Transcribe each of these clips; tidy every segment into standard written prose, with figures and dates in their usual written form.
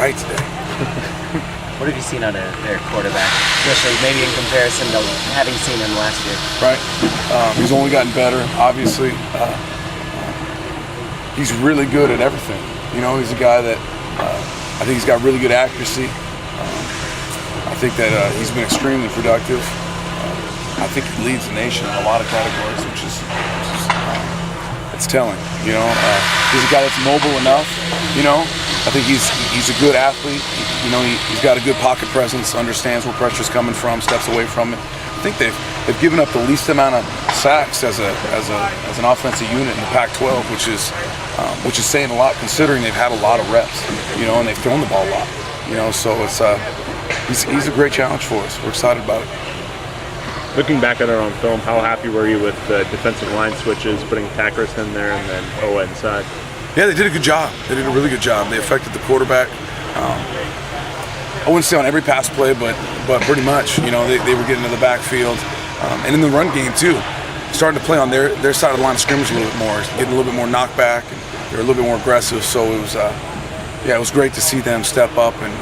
right today. What have you seen out of their quarterback, especially maybe in comparison to having seen him last year? Right. He's only gotten better, obviously. He's really good at everything. You know, he's a guy that I think he's got really good accuracy. I think that he's been extremely productive. I think he leads the nation in a lot of categories, which is it's telling. You know, he's a guy that's mobile enough. You know, I think he's a good athlete. You know, he's got a good pocket presence, understands where pressure's coming from, steps away from it. I think they've given up the least amount of sacks as an offensive unit in the Pac-12, which is saying a lot considering they've had a lot of reps. You know, and they've thrown the ball a lot. You know, so it's he's a great challenge for us. We're excited about it. Looking back at it on film, how happy were you with the defensive line switches, putting Tackerson in there and then Oa inside? Yeah, they did a good job. They did a really good job. They affected the quarterback. I wouldn't say on every pass play, but pretty much. You know, they were getting to the backfield. And in the run game, too. Starting to play on their side of the line of scrimmage a little bit more, getting a little bit more knockback, and they were a little bit more aggressive. So it was, it was great to see them step up and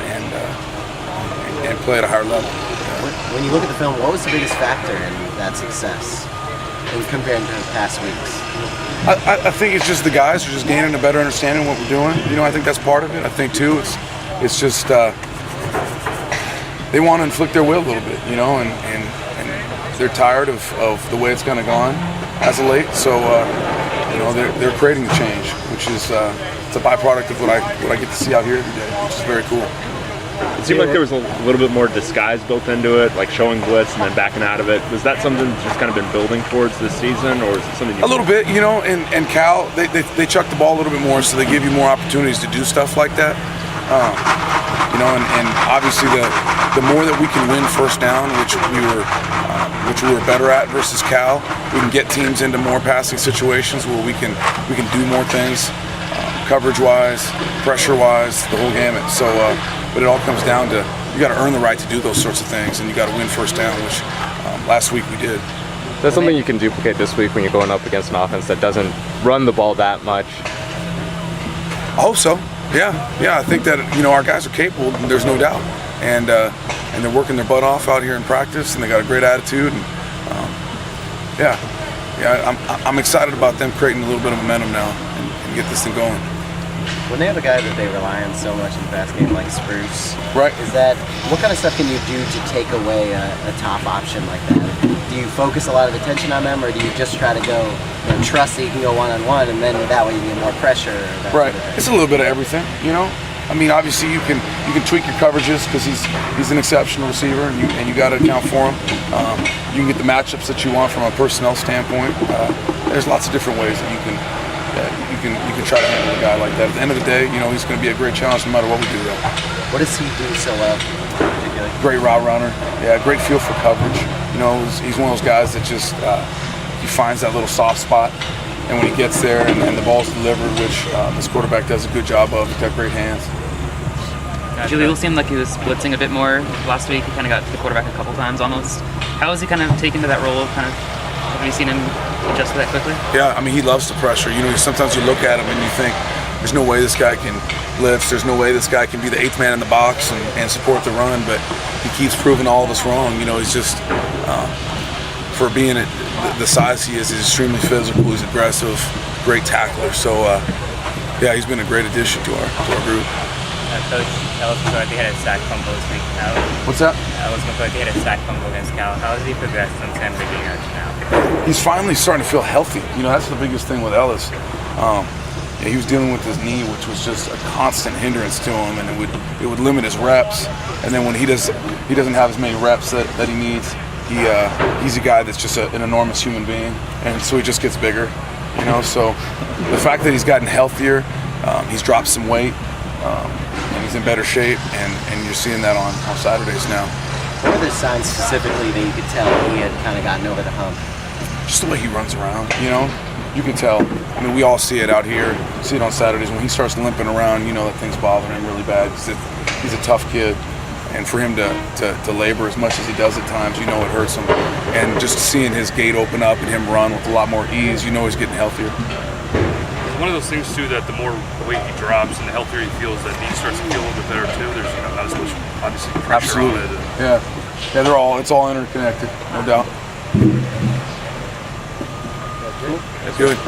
play at a higher level. When you look at the film, what was the biggest factor in that success compared to the past weeks? I think it's just the guys are just gaining a better understanding of what we're doing. You know, I think that's part of it. I think too, it's just they want to inflict their will a little bit. You know, and they're tired of the way it's kind of gone as of late. So you know, they're creating the change, which is it's a byproduct of what I get to see out here every day, which is very cool. It seemed like there was a little bit more disguise built into it, like showing blitz and then backing out of it. Was that something that's just kind of been building towards this season, or is it something you... A little bit, you know, and Cal, they chuck the ball a little bit more, so they give you more opportunities to do stuff like that. You know, and obviously the more that we can win first down, which we were better at versus Cal, we can get teams into more passing situations where we can do more things, coverage-wise, pressure-wise, the whole gamut. So. But it all comes down to you got to earn the right to do those sorts of things, and you got to win first down, which last week we did. That's something you can duplicate this week when you're going up against an offense that doesn't run the ball that much. I hope so. Yeah. I think that our guys are capable. There's no doubt, and they're working their butt off out here in practice, and they got a great attitude. And I'm excited about them creating a little bit of momentum now and get this thing going. When they have a guy that they rely on so much in the pass game, like Spruce, right? What kind of stuff can you do to take away a top option like that? Do you focus a lot of attention on them, or do you just try to go trust that you can go one-on-one, and then that way you get more pressure? Right. It's a little bit of everything, you know. I mean, obviously you can tweak your coverages because he's an exceptional receiver, and you got to account for him. You can get the matchups that you want from a personnel standpoint. There's lots of different ways that you can try to handle a guy like that. At the end of the day, he's going to be a great challenge no matter what we do, though. What does he do so well, particularly? Great route runner. Yeah, great feel for coverage. He's one of those guys that just he finds that little soft spot, and when he gets there and the ball's delivered, which this quarterback does a good job of, he's got great hands. Jaleel seemed like he was blitzing a bit more last week. He kind of got to the quarterback a couple times almost. How has he kind of taken to that role? Have you seen him adjust to that quickly? Yeah, I mean, he loves the pressure. Sometimes you look at him and you think, there's no way this guy can blitz. There's no way this guy can be the eighth man in the box and support the run, but he keeps proving all of us wrong. He's just, for being the size he is, he's extremely physical, he's aggressive, great tackler. So, he's been a great addition to our group. Coach, Ellis looked like they had a sack fumble this week. What's that? Ellis looked like they had a sack fumble against Cal. How has he progressed since him being out now? He's finally starting to feel healthy. That's the biggest thing with Ellis. He was dealing with his knee, which was just a constant hindrance to him, and it would limit his reps. And then when he doesn't have as many reps that he needs, he's a guy that's just an enormous human being, and so he just gets bigger. So the fact that he's gotten healthier, he's dropped some weight. And he's in better shape, and you're seeing that on Saturdays now. What are the signs specifically that you could tell he had kind of gotten over the hump? Just the way he runs around, you can tell. I mean, we all see it out here, see it on Saturdays. When he starts limping around, that thing's bothering him really bad. He's a tough kid, and for him to labor as much as he does at times, it hurts him. And just seeing his gait open up and him run with a lot more ease, he's getting healthier. it one of those things too that the more weight he drops and the healthier he feels, that he starts to feel a little bit better too? There's not as much obviously pressure on it. Yeah, it's all interconnected, no doubt. Good.